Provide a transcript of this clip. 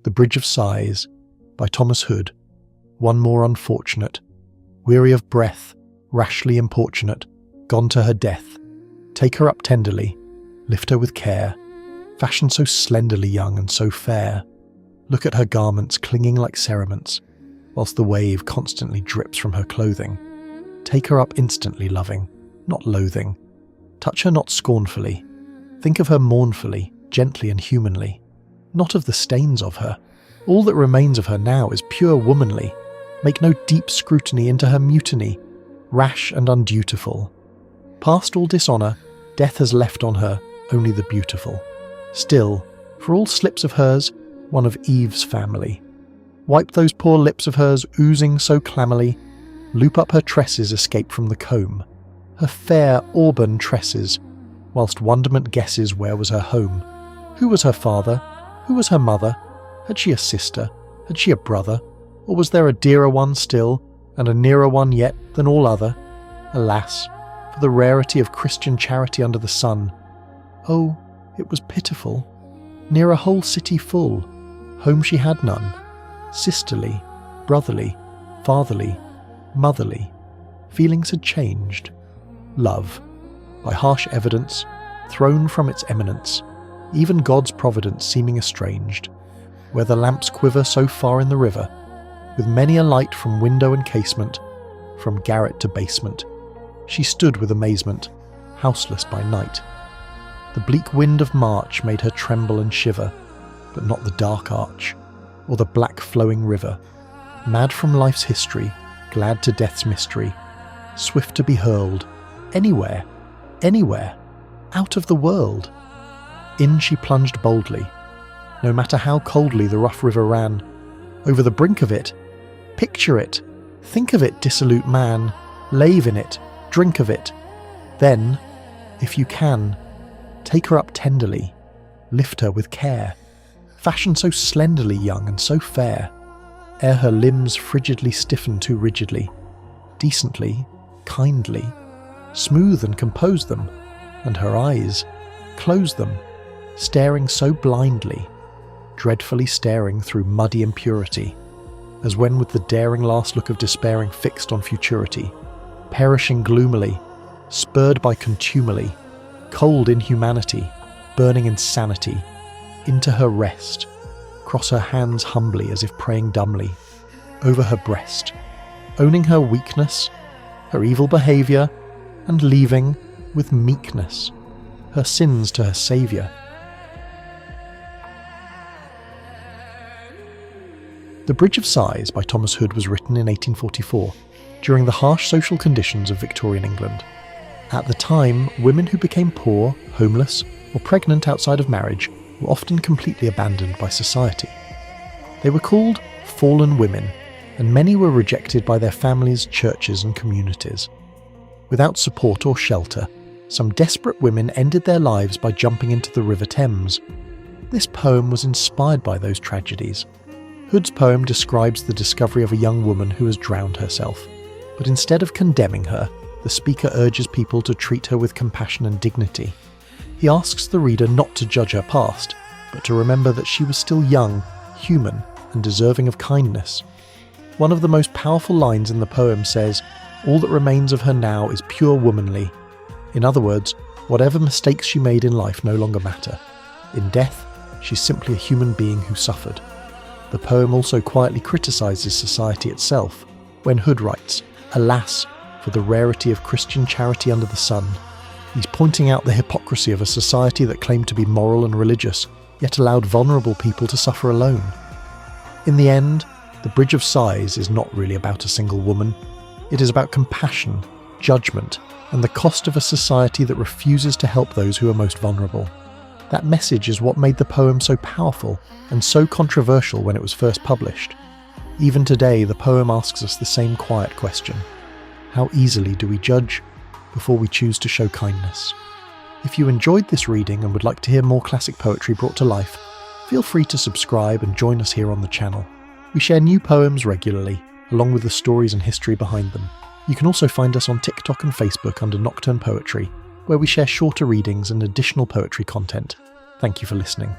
The Bridge of Sighs by Thomas Hood. One more unfortunate, weary of breath, rashly importunate, gone to her death. Take her up tenderly, lift her with care, fashion so slenderly young and so fair. Look at her garments clinging like cerements, whilst the wave constantly drips from her clothing. Take her up instantly loving, not loathing. Touch her not scornfully. Think of her mournfully, gently and humanly. Not of the stains of her. All that remains of her now is pure womanly. Make no deep scrutiny into her mutiny, rash and undutiful. Past all dishonour, death has left on her only the beautiful. Still, for all slips of hers, one of Eve's family. Wipe those poor lips of hers oozing so clammily, loop up her tresses escape from the comb, her fair auburn tresses, whilst wonderment guesses where was her home. Who was her father? Who was her mother? Had she a sister? Had she a brother? Or was there a dearer one still, and a nearer one yet than all other? Alas, for the rarity of Christian charity under the sun. Oh, it was pitiful. Near a whole city full, home she had none. Sisterly, brotherly, fatherly, motherly, feelings had changed. Love, by harsh evidence, thrown from its eminence, even God's providence seeming estranged, where the lamps quiver so far in the river, with many a light from window and casement, from garret to basement, she stood with amazement, houseless by night. The bleak wind of March made her tremble and shiver, but not the dark arch, or the black flowing river, mad from life's history, glad to death's mystery, swift to be hurled, anywhere, anywhere, out of the world. In she plunged boldly, no matter how coldly the rough river ran, over the brink of it. Picture it, think of it, dissolute man, lave in it, drink of it. Then, if you can, take her up tenderly, lift her with care, fashion so slenderly young and so fair, ere her limbs frigidly stiffen too rigidly, decently, kindly, smooth and compose them, and her eyes, close them, staring so blindly, dreadfully staring through muddy impurity, as when with the daring last look of despairing fixed on futurity, perishing gloomily, spurred by contumely, cold inhumanity, burning insanity, into her rest, cross her hands humbly as if praying dumbly, over her breast, owning her weakness, her evil behaviour, and leaving, with meekness, her sins to her Saviour. The Bridge of Sighs by Thomas Hood was written in 1844, during the harsh social conditions of Victorian England. At the time, women who became poor, homeless, or pregnant outside of marriage were often completely abandoned by society. They were called fallen women, and many were rejected by their families, churches, and communities. Without support or shelter, some desperate women ended their lives by jumping into the River Thames. This poem was inspired by those tragedies. Hood's poem describes the discovery of a young woman who has drowned herself, but instead of condemning her, the speaker urges people to treat her with compassion and dignity. He asks the reader not to judge her past, but to remember that she was still young, human, and deserving of kindness. One of the most powerful lines in the poem says, "All that remains of her now is pure womanly." In other words, whatever mistakes she made in life no longer matter. In death, she's simply a human being who suffered. The poem also quietly criticises society itself, when Hood writes, "Alas, for the rarity of Christian charity under the sun." He's pointing out the hypocrisy of a society that claimed to be moral and religious, yet allowed vulnerable people to suffer alone. In the end, The Bridge of Sighs is not really about a single woman. It is about compassion, judgment, and the cost of a society that refuses to help those who are most vulnerable. That message is what made the poem so powerful and so controversial when it was first published. Even today, the poem asks us the same quiet question. How easily do we judge before we choose to show kindness? If you enjoyed this reading and would like to hear more classic poetry brought to life, feel free to subscribe and join us here on the channel. We share new poems regularly, along with the stories and history behind them. You can also find us on TikTok and Facebook under Nocturne Poetry, where we share shorter readings and additional poetry content. Thank you for listening.